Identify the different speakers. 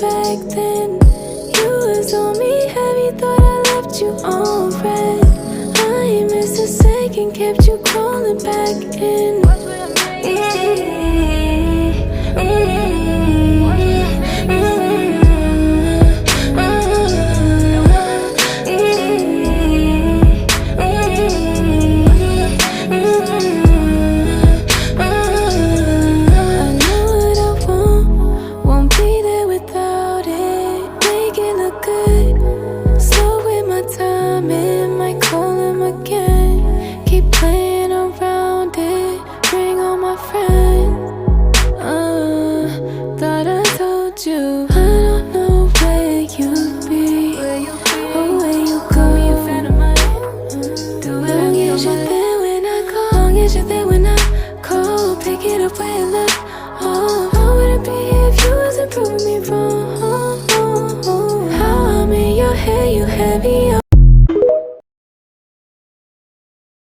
Speaker 1: back then. You was on me heavy, thought I left you on red. I ain't missed a second, kept you crawling back in. Thought I told you